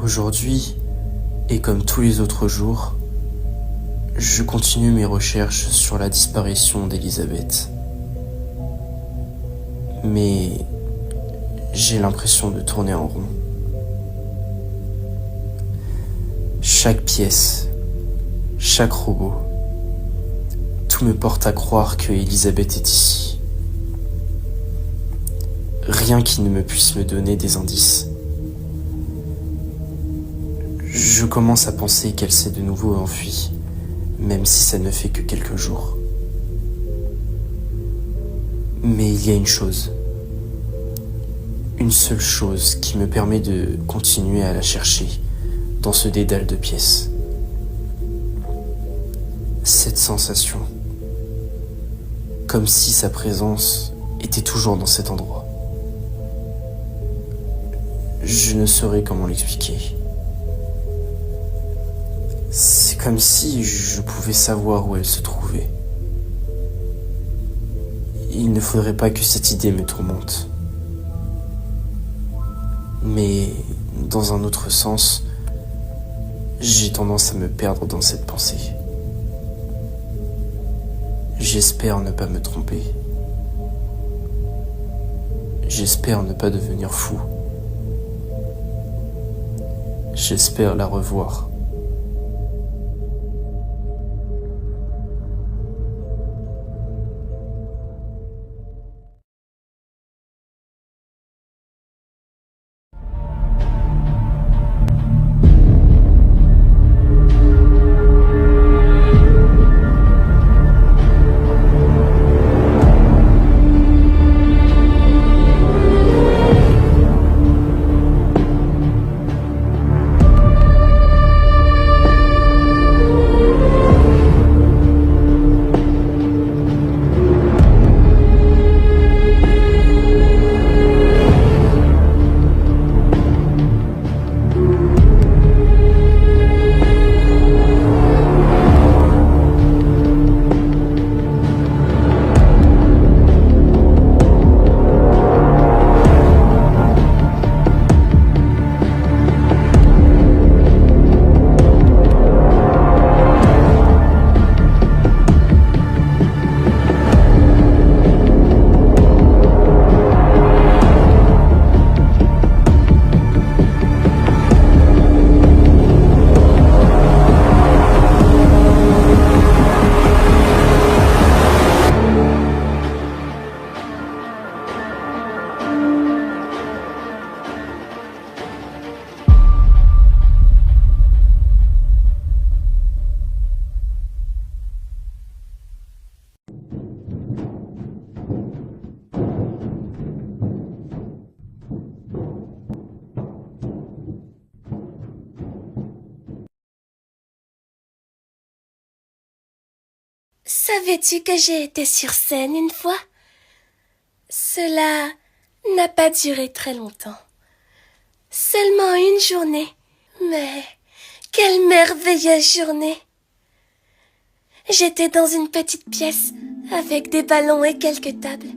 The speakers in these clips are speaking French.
Aujourd'hui, et comme tous les autres jours, je continue mes recherches sur la disparition d'Elisabeth. Mais j'ai l'impression de tourner en rond. Chaque pièce, chaque robot, tout me porte à croire que Elisabeth est ici. Rien qui ne me puisse me donner des indices. Je commence à penser qu'elle s'est de nouveau enfuie, même si ça ne fait que quelques jours. Mais il y a une seule chose qui me permet de continuer à la chercher dans ce dédale de pièces. Cette sensation, comme si sa présence était toujours dans cet endroit. Je ne saurais comment l'expliquer. C'est comme si je pouvais savoir où elle se trouvait. Il ne faudrait pas que cette idée me tourmente. Mais dans un autre sens, j'ai tendance à me perdre dans cette pensée. J'espère ne pas me tromper. J'espère ne pas devenir fou. J'espère la revoir. Savais-tu que j'ai été sur scène une fois? Cela n'a pas duré très longtemps. Seulement une journée. Mais quelle merveilleuse journée! J'étais dans une petite pièce avec des ballons et quelques tables.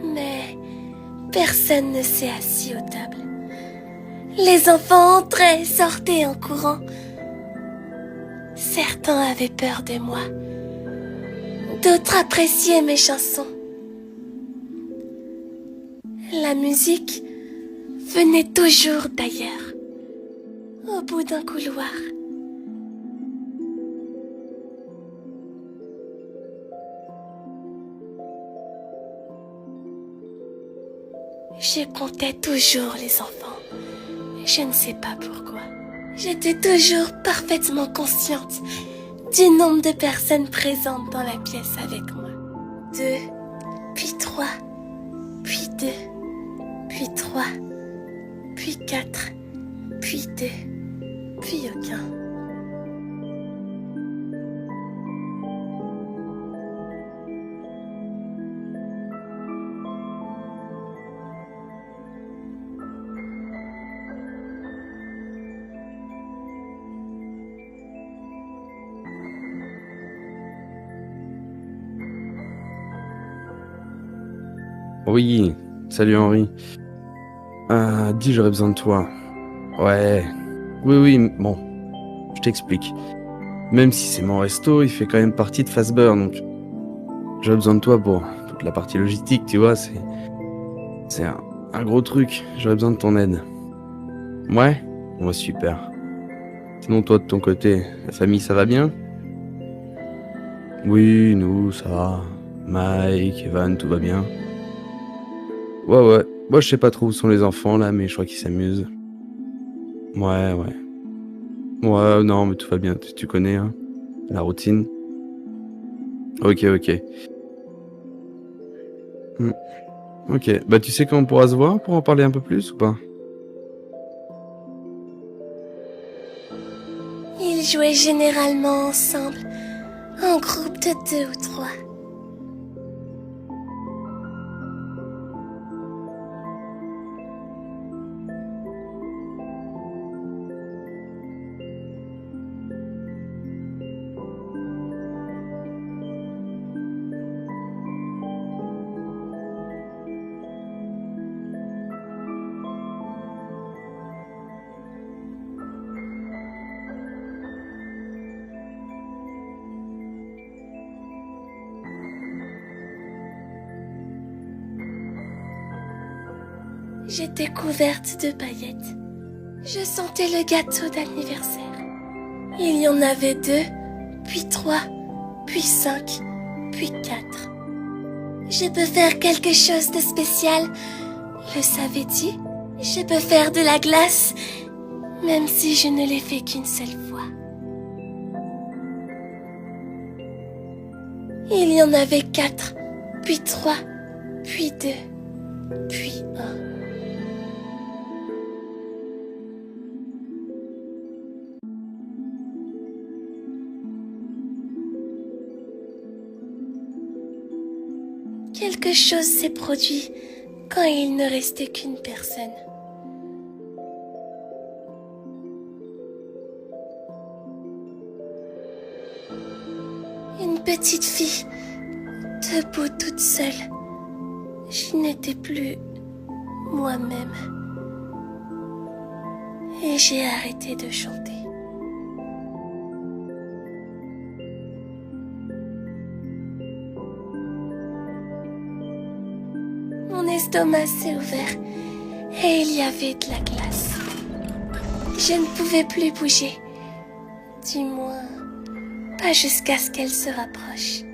Mais personne ne s'est assis aux tables. Les enfants entraient et sortaient en courant. Certains avaient peur de moi. D'autres appréciaient mes chansons. La musique venait toujours d'ailleurs, au bout d'un couloir. Je comptais toujours les enfants. Je ne sais pas pourquoi. J'étais toujours parfaitement consciente du nombre de personnes présentes dans la pièce avec moi. 2, puis 3, puis 2, puis 3, puis 4, puis 2, puis aucun. Oui, salut Henri. Dis, j'aurais besoin de toi. Ouais, oui, bon, je t'explique. Même si c'est mon resto, il fait quand même partie de Fazbear, donc j'aurais besoin de toi pour toute la partie logistique, tu vois, c'est un gros truc, j'aurais besoin de ton aide. Ouais? Ouais, super. Sinon, toi, de ton côté, la famille, ça va bien? Oui, nous, ça va. Mike, Evan, tout va bien. Ouais. Moi, je sais pas trop où sont les enfants, là, mais je crois qu'ils s'amusent. Ouais. Ouais, non, mais tout va bien, tu connais, hein, la routine. Ok. Hmm. Ok, bah tu sais quand on pourra se voir pour en parler un peu plus ou pas? Ils jouaient généralement ensemble, en groupe de 2 ou 3. J'étais couverte de paillettes. Je sentais le gâteau d'anniversaire. Il y en avait 2, puis 3, puis 5, puis 4. Je peux faire quelque chose de spécial, le savais-tu? Je peux faire de la glace, même si je ne l'ai fait qu'une seule fois. Il y en avait 4, puis 3, puis 2, puis 1. Quelque chose s'est produit quand il ne restait qu'une personne. Une petite fille, debout toute seule. Je n'étais plus moi-même. Et j'ai arrêté de chanter. Mon estomac s'est ouvert et il y avait de la glace. Je ne pouvais plus bouger. Du moins, pas jusqu'à ce qu'elle se rapproche.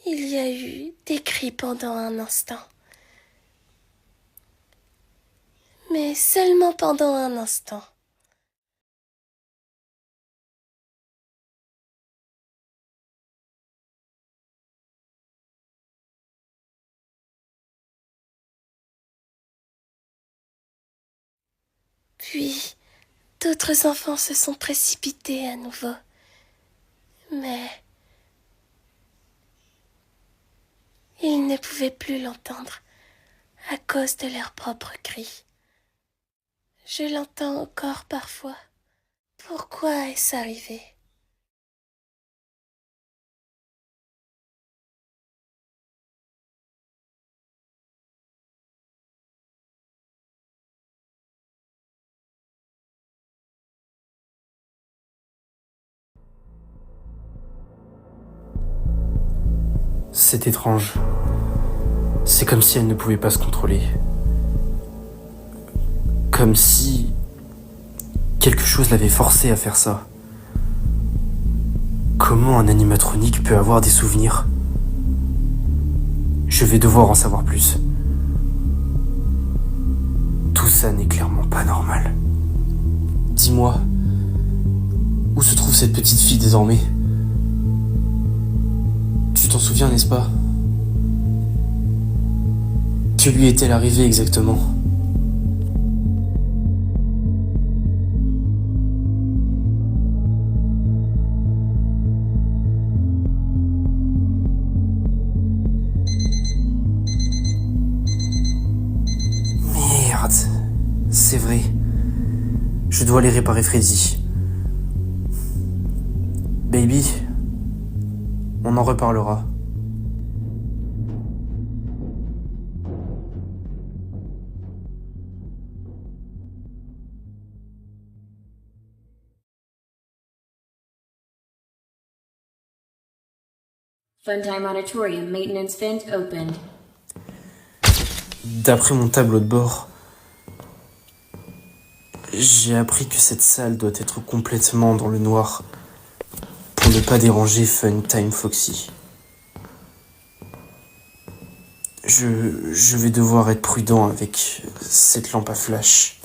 Il y a eu des cris pendant un instant. Mais seulement pendant un instant. Puis, d'autres enfants se sont précipités à nouveau. Mais ils ne pouvaient plus l'entendre à cause de leurs propres cris. Je l'entends encore parfois. Pourquoi est-ce arrivé ? C'est étrange. C'est comme si elle ne pouvait pas se contrôler. Comme si quelque chose l'avait forcée à faire ça. Comment un animatronique peut avoir des souvenirs? Je vais devoir en savoir plus. Tout ça n'est clairement pas normal. Dis-moi, où se trouve cette petite fille désormais? Tu t'en souviens, n'est-ce pas? Que lui est-elle arrivé exactement? Merde, c'est vrai. Je dois aller réparer Freddy. Baby, on en reparlera. Funtime Auditorium maintenance vent opened. D'après mon tableau de bord, j'ai appris que cette salle doit être complètement dans le noir pour ne pas déranger Funtime Foxy. Je vais devoir être prudent avec cette lampe à flash.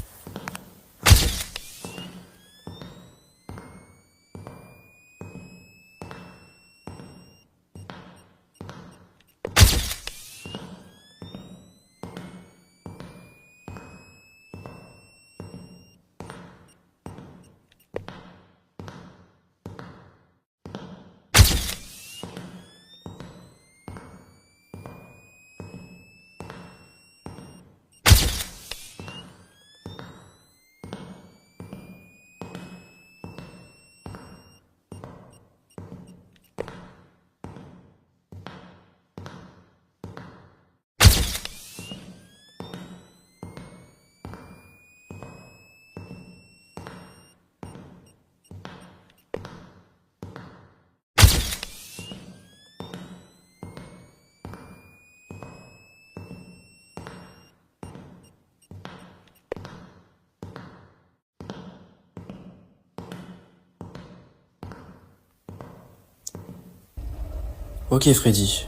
Ok Freddy,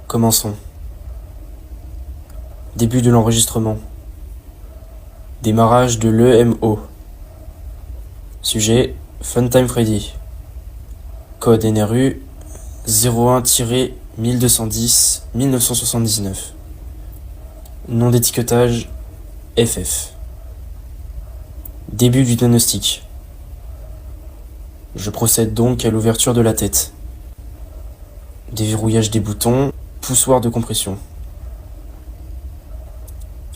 commençons. Début de l'enregistrement. Démarrage de l'EMO. Sujet, Funtime Freddy. Code NRU 01-1210-1979. Nom d'étiquetage, FF. Début du diagnostic. Je procède donc à l'ouverture de la tête. Déverrouillage des boutons, poussoir de compression.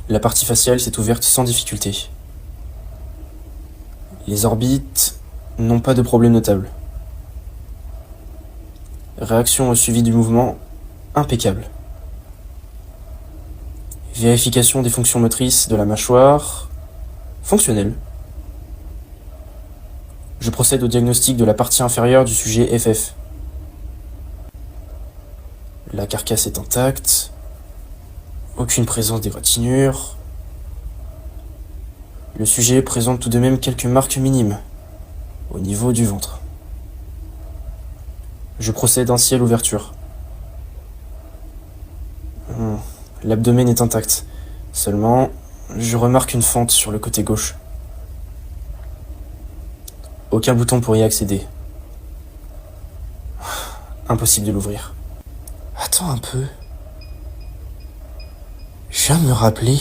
La partie faciale s'est ouverte sans difficulté. Les orbites n'ont pas de problème notable. Réaction au suivi du mouvement, impeccable. Vérification des fonctions motrices de la mâchoire, fonctionnelle. Je procède au diagnostic de la partie inférieure du sujet FF. La carcasse est intacte. Aucune présence d'égratignure. Le sujet présente tout de même quelques marques minimes au niveau du ventre. Je procède ainsi à l'ouverture. L'abdomen est intact. Seulement, je remarque une fente sur le côté gauche. Aucun bouton pour y accéder. Impossible de l'ouvrir. Attends un peu. Je viens de me rappeler.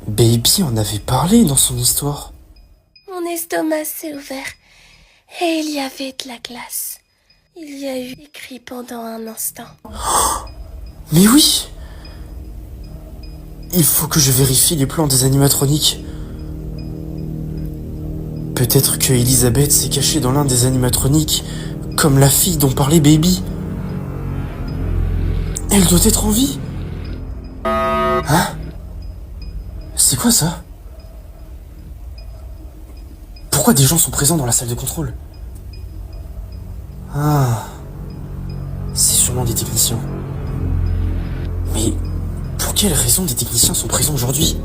Baby en avait parlé dans son histoire. Mon estomac s'est ouvert et il y avait de la glace. Il y a eu écrit pendant un instant. Mais oui! Il faut que je vérifie les plans des animatroniques. Peut-être que Elisabeth s'est cachée dans l'un des animatroniques, comme la fille dont parlait Baby. Elle doit être en vie. Hein? C'est quoi ça? Pourquoi des gens sont présents dans la salle de contrôle? Ah... sûrement des techniciens. Mais pour quelle raison des techniciens sont présents aujourd'hui?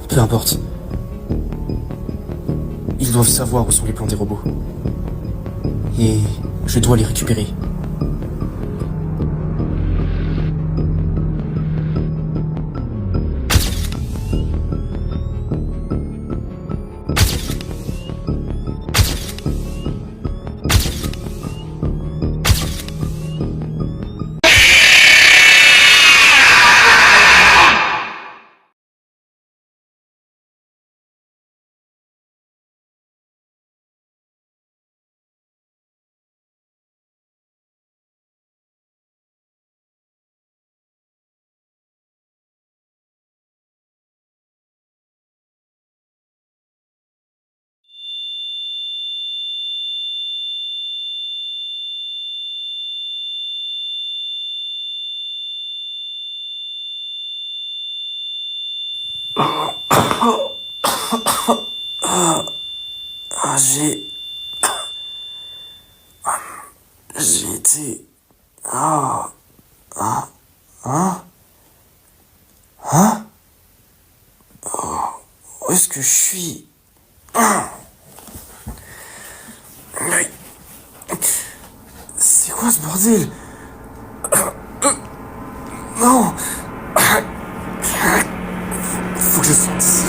Peu importe. Ils doivent savoir où sont les plans des robots. Et je dois les récupérer. J'ai... J'ai été... Où est-ce que je suis? Mais... C'est quoi ce bordel? Non! Faut que je sorte d'ici.